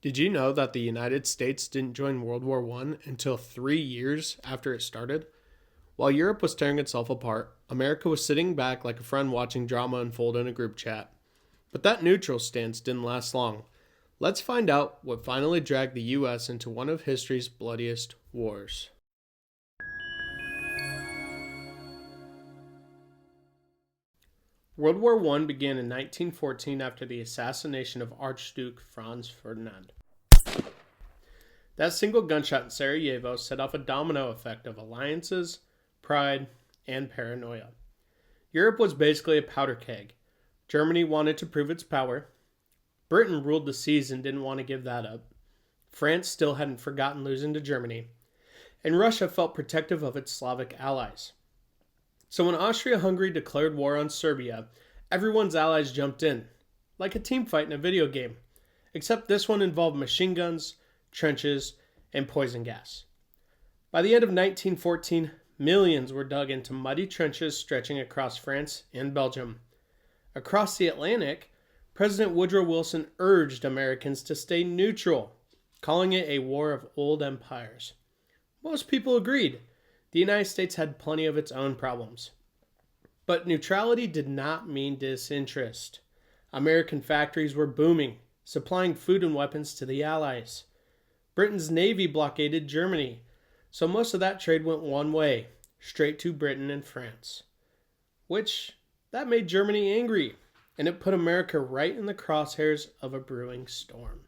Did you know that the United States didn't join World War I until 3 years after it started? While Europe was tearing itself apart, America was sitting back like a friend watching drama unfold in a group chat. But that neutral stance didn't last long. Let's find out what finally dragged the US into one of history's bloodiest wars. World War I began in 1914 after the assassination of Archduke Franz Ferdinand. That single gunshot in Sarajevo set off a domino effect of alliances, pride, and paranoia. Europe was basically a powder keg. Germany wanted to prove its power. Britain ruled the seas and didn't want to give that up. France still hadn't forgotten losing to Germany. And Russia felt protective of its Slavic allies. So when Austria-Hungary declared war on Serbia, everyone's allies jumped in, like a team fight in a video game. Except this one involved machine guns, trenches, and poison gas. By the end of 1914, millions were dug into muddy trenches stretching across France and Belgium. Across the Atlantic, President Woodrow Wilson urged Americans to stay neutral, calling it a war of old empires. Most people agreed. The United States had plenty of its own problems. But neutrality did not mean disinterest. American factories were booming, supplying food and weapons to the Allies. Britain's navy blockaded Germany, so most of that trade went one way, straight to Britain and France. That made Germany angry, and it put America right in the crosshairs of a brewing storm.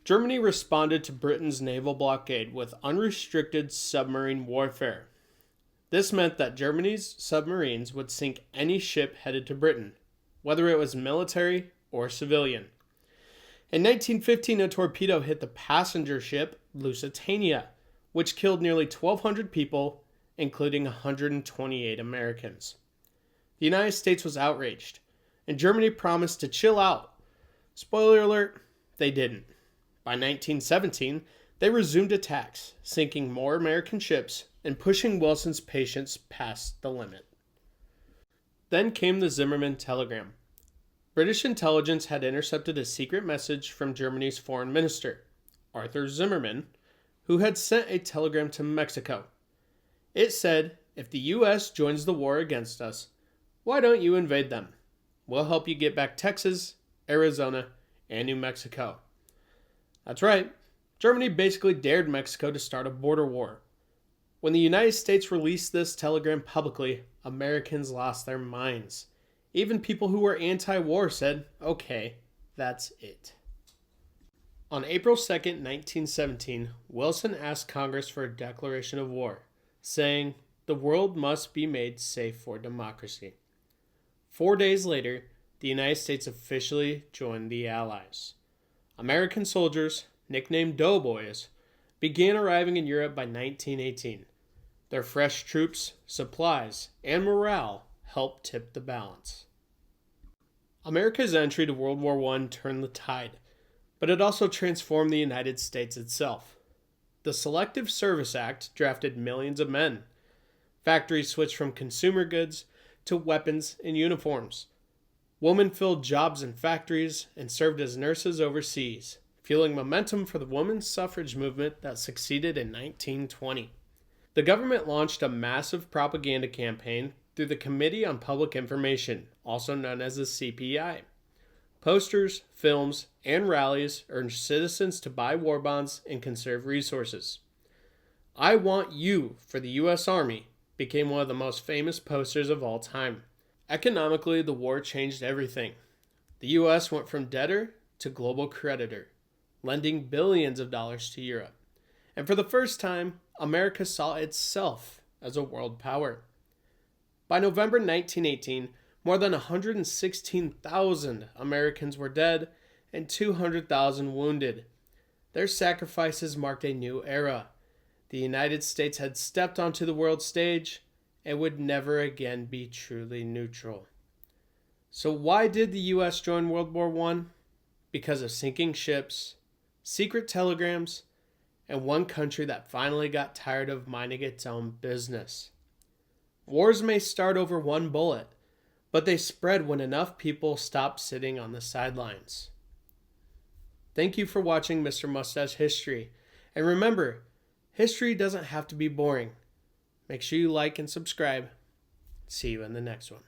Germany responded to Britain's naval blockade with unrestricted submarine warfare. This meant that Germany's submarines would sink any ship headed to Britain, whether it was military or civilian. In 1915, a torpedo hit the passenger ship Lusitania, which killed nearly 1,200 people, including 128 Americans. The United States was outraged, and Germany promised to chill out. Spoiler alert, they didn't. By 1917, they resumed attacks, sinking more American ships and pushing Wilson's patience past the limit. Then came the Zimmermann telegram. British intelligence had intercepted a secret message from Germany's foreign minister, Arthur Zimmermann, who had sent a telegram to Mexico. It said, if the U.S. joins the war against us, why don't you invade them? We'll help you get back Texas, Arizona, and New Mexico. That's right. Germany basically dared Mexico to start a border war. When the United States released this telegram publicly, Americans lost their minds. Even people who were anti-war said, okay, that's it. On April 2nd, 1917, Wilson asked Congress for a declaration of war, saying, the world must be made safe for democracy. 4 days later, the United States officially joined the Allies. American soldiers, nicknamed doughboys, began arriving in Europe by 1918. Their fresh troops, supplies, and morale helped tip the balance. America's entry to World War I turned the tide, but it also transformed the United States itself. The Selective Service Act drafted millions of men. Factories switched from consumer goods to weapons and uniforms. Women filled jobs in factories and served as nurses overseas, fueling momentum for the women's suffrage movement that succeeded in 1920. The government launched a massive propaganda campaign through the Committee on Public Information, also known as the CPI. Posters, films, and rallies urged citizens to buy war bonds and conserve resources. I Want You for the U.S. Army became one of the most famous posters of all time. Economically, the war changed everything. The U.S. went from debtor to global creditor, lending billions of dollars to Europe. And for the first time, America saw itself as a world power. By November 1918, more than 116,000 Americans were dead and 200,000 wounded. Their sacrifices marked a new era. The United States had stepped onto the world stage and would never again be truly neutral. So why did the U.S. join World War I? Because of sinking ships, secret telegrams, and one country that finally got tired of minding its own business. Wars may start over one bullet, but they spread when enough people stopped sitting on the sidelines. Thank you for watching Mr. Mustache History. And remember, history doesn't have to be boring. Make sure you like and subscribe. See you in the next one.